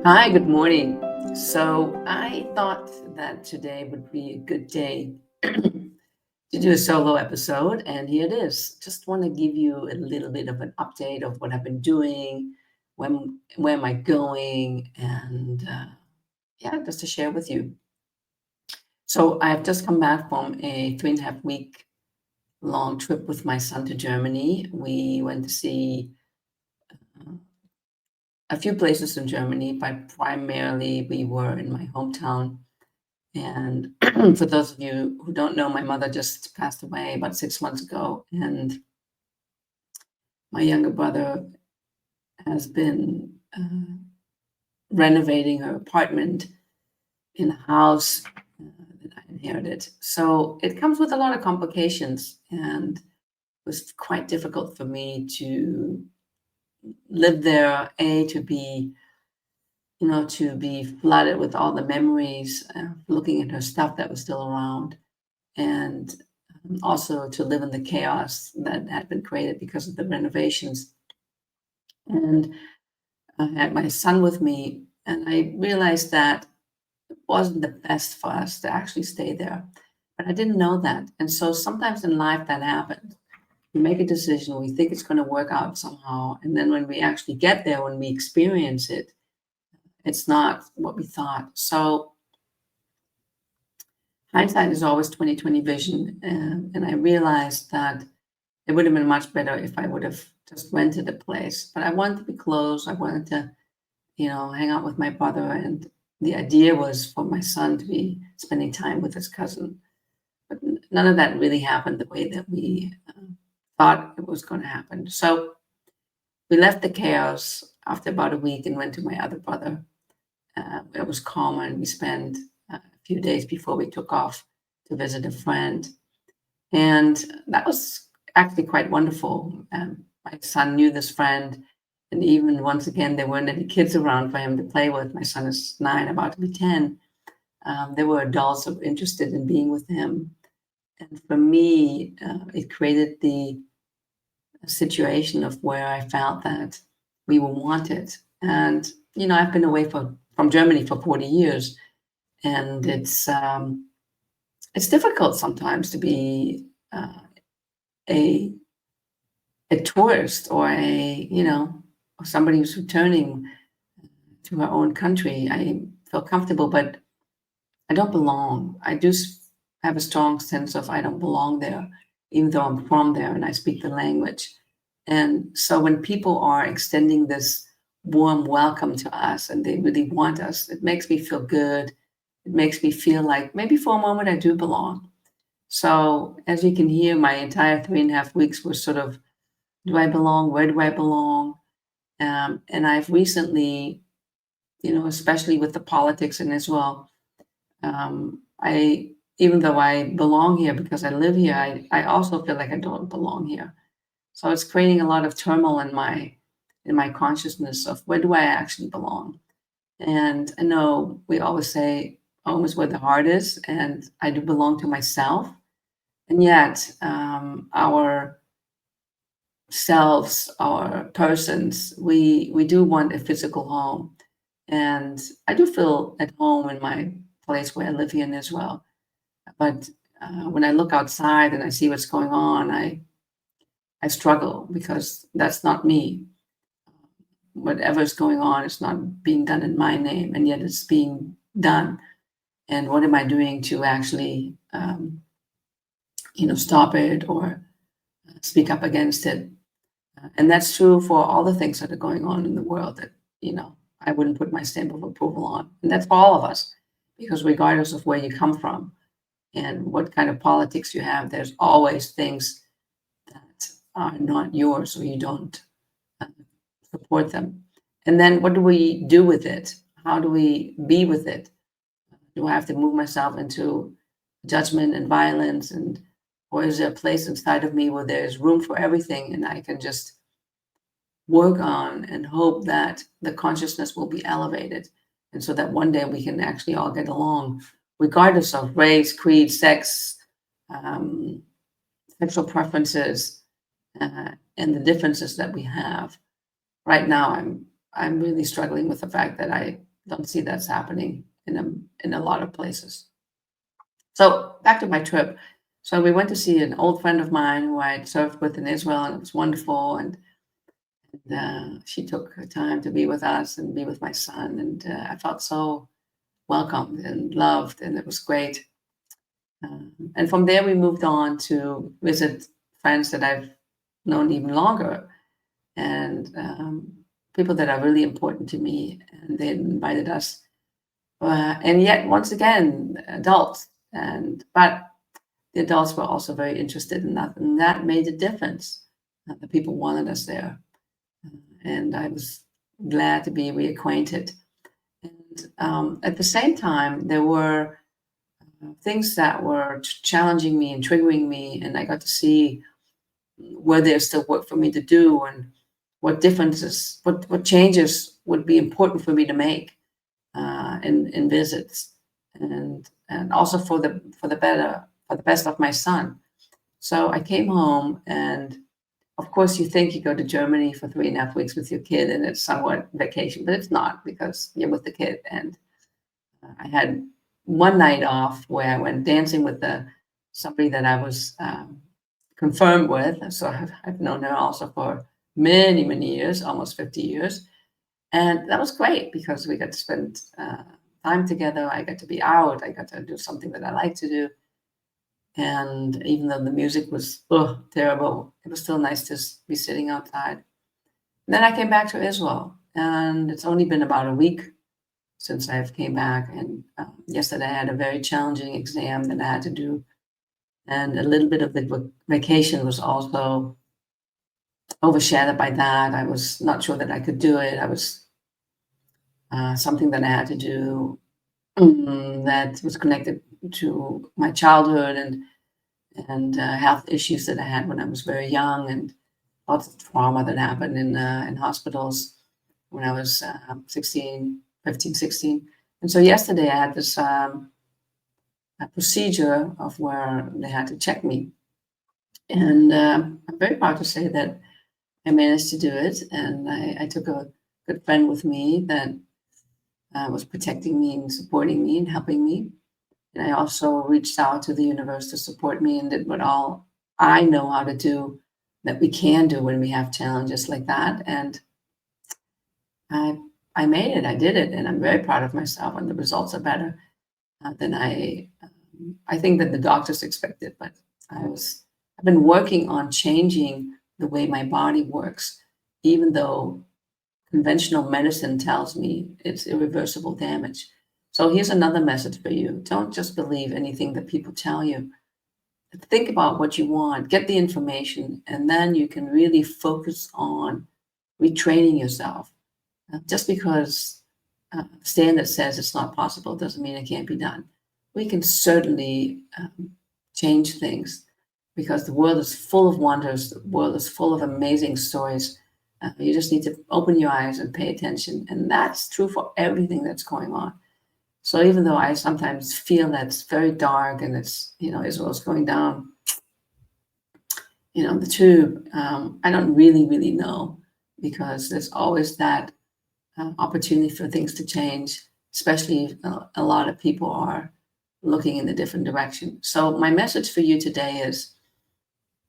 Hi, good morning. So I thought that today would be a good day to do a solo episode, and here it is. Just want to give you a little bit of an update of what I've been doing, where am I going, and yeah, just to share with you. So I have just come back from a 3.5 week long trip with my son to Germany. We went to see uh, a few places in Germany, but primarily we were in my hometown. And for those of you who don't know, my mother just passed away about 6 months ago, and my younger brother has been renovating her apartment in a house that I inherited. So it comes with a lot of complications, and it was quite difficult for me to live there. To be, to be flooded with all the memories, looking at her stuff that was still around, and also to live in the chaos that had been created because of the renovations. And I had my son with me, and I realized that it wasn't the best for us to actually stay there. But I didn't know that. And so sometimes in life that happens. We make a decision, we think it's going to work out somehow. And then when we actually get there, when we experience it, it's not what we thought. So hindsight is always 2020 vision. And I realized that it would have been much better if I would have just rented a place. But I wanted to be close. I wanted to, hang out with my brother. And the idea was for my son to be spending time with his cousin. But none of that really happened the way that we thought it was going to happen. So we left the chaos after about a week and went to my other brother. It was calmer, and we spent a few days before we took off to visit a friend. And that was actually quite wonderful. My son knew this friend, and even once again, there weren't any kids around for him to play with. My son is 9, about to be 10. There were adults that were interested in being with him. And for me, it created the situation of where I felt that we were wanted. And, I've been away from Germany for 40 years, and it's difficult sometimes to be a tourist or somebody who's returning to her own country. I feel comfortable, but I don't belong. I do have a strong sense of I don't belong there, even though I'm from there and I speak the language. And so when people are extending this warm welcome to us and they really want us, it makes me feel good. It makes me feel like maybe for a moment I do belong. So as you can hear, my entire 3.5 weeks were sort of, do I belong? Where do I belong? And I've recently, especially with the politics in Israel, I even though I belong here because I live here, I also feel like I don't belong here. So it's creating a lot of turmoil in my consciousness of where do I actually belong? And I know we always say home is where the heart is, and I do belong to myself. And yet, our selves, our persons, we do want a physical home. And I do feel at home in my place where I live here in Israel. But when I look outside and I see what's going on, I struggle because that's not me. Whatever's going on is not being done in my name, and yet it's being done. And what am I doing to actually, stop it or speak up against it? And that's true for all the things that are going on in the world that, I wouldn't put my stamp of approval on. And that's for all of us, because regardless of where you come from and what kind of politics you have, there's always things that are not yours or you don't uh, support them. And then what do we do with it? How do we be with it? Do I have to move myself into judgment and violence? And or is there a place inside of me where there's room for everything and I can just work on and hope that the consciousness will be elevated, and so that one day we can actually all get along, regardless of race, creed, sex, um, sexual preferences, and the differences that we have. Right now, I'm really struggling with the fact that don't see that's happening in a lot of places. So back to my trip. So we went to see an old friend of mine who I'd served with in Israel, and it was wonderful. And she took her time to be with us and be with my son, and I felt so welcomed and loved, and it was great. And from there, we moved on to visit friends that I've known even longer, and people that are really important to me. And they invited us, and yet once again, adults. And but the adults were also very interested in that, and that made a difference. The people wanted us there, and I was glad to be reacquainted. And at the same time, there were things that were challenging me and triggering me, and I got to see where there's still work for me to do, and what differences, what changes would be important for me to make in visits, and also for the better, for the best of my son. So I came home, and of course, you think you go to Germany for 3.5 weeks with your kid, and it's somewhat vacation, but it's not, because you're with the kid. And I had one night off where I went dancing with somebody that I was confirmed with. So I've known her also for many, many years, almost 50 years. And that was great because we got to spend time together. I got to be out. I got to do something that I like to do. And even though the music was terrible, it was still nice to be sitting outside. And then I came back to Israel, and it's only been about a week since I've came back. And yesterday I had a very challenging exam that I had to do, and a little bit of the vacation was also overshadowed by that. I was not sure that I could do it. I was something that I had to do that was connected to my childhood and health issues that I had when I was very young, and lots of trauma that happened in hospitals when I was 16, 15, 16. And so yesterday I had this a procedure of where they had to check me. And I'm very proud to say that I managed to do it. And I took a good friend with me that was protecting me and supporting me and helping me. And I also reached out to the universe to support me and did what all I know how to do that we can do when we have challenges like that. And I I made it. I did it, and I'm very proud of myself. And the results are better than I think that the doctors expected. But I've been working on changing the way my body works, even though conventional medicine tells me it's irreversible damage. So here's another message for you. Don't just believe anything that people tell you. Think about what you want, get the information, and then you can really focus on retraining yourself. Just because standard says it's not possible doesn't mean it can't be done. We can certainly change things because the world is full of wonders. The world is full of amazing stories. You just need to open your eyes and pay attention. And that's true for everything that's going on. So even though I sometimes feel that's very dark and it's, Israel's going down, the tube, I don't really, really know because there's always that opportunity for things to change, especially if a lot of people are looking in a different direction. So my message for you today is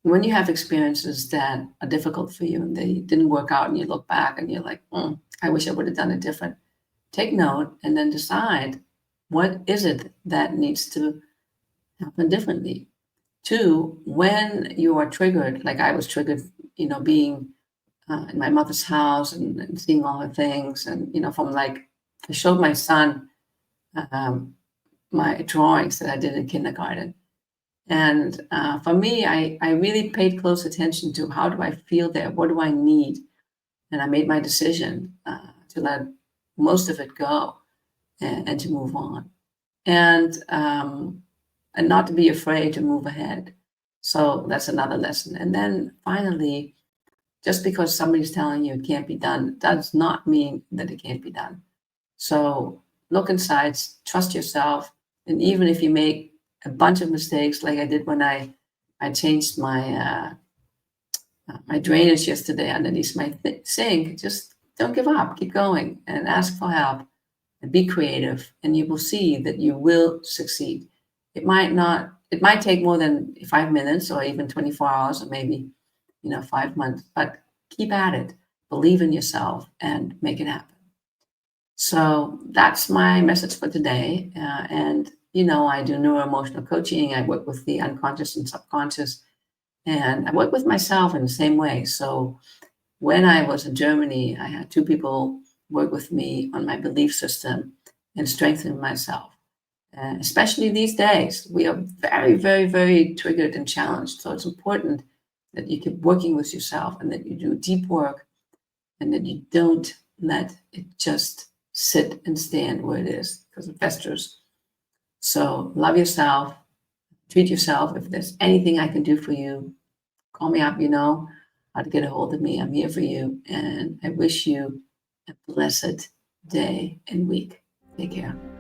when you have experiences that are difficult for you and they didn't work out and you look back and you're like, I wish I would have done it different. Take note and then decide what is it that needs to happen differently. Two, when you are triggered, like I was triggered, being in my mother's house and seeing all her things. And, from like, I showed my son my drawings that I did in kindergarten. And for me, I really paid close attention to how do I feel there? What do I need? And I made my decision to let most of it go and to move on. And not to be afraid to move ahead. So that's another lesson. And then finally, just because somebody's telling you it can't be done does not mean that it can't be done. So look inside, trust yourself, and even if you make a bunch of mistakes, like I did when I changed my drainage yesterday underneath my sink, just don't give up, keep going, and ask for help. and be creative, and you will see that you will succeed. It might take more than 5 minutes or even 24 hours or maybe, 5 months, but keep at it. Believe in yourself and make it happen. So that's my message for today. And, I do neuroemotional coaching. I work with the unconscious and subconscious, and I work with myself in the same way. So when I was in Germany, I had two people work with me on my belief system and strengthen myself. Especially these days, we are very, very, very triggered and challenged. So it's important that you keep working with yourself and that you do deep work and that you don't let it just sit and stand where it is because it festers. So love yourself, treat yourself. If there's anything I can do for you, call me up, how to get a hold of me. I'm here for you. And I wish you a blessed day and week. Take care.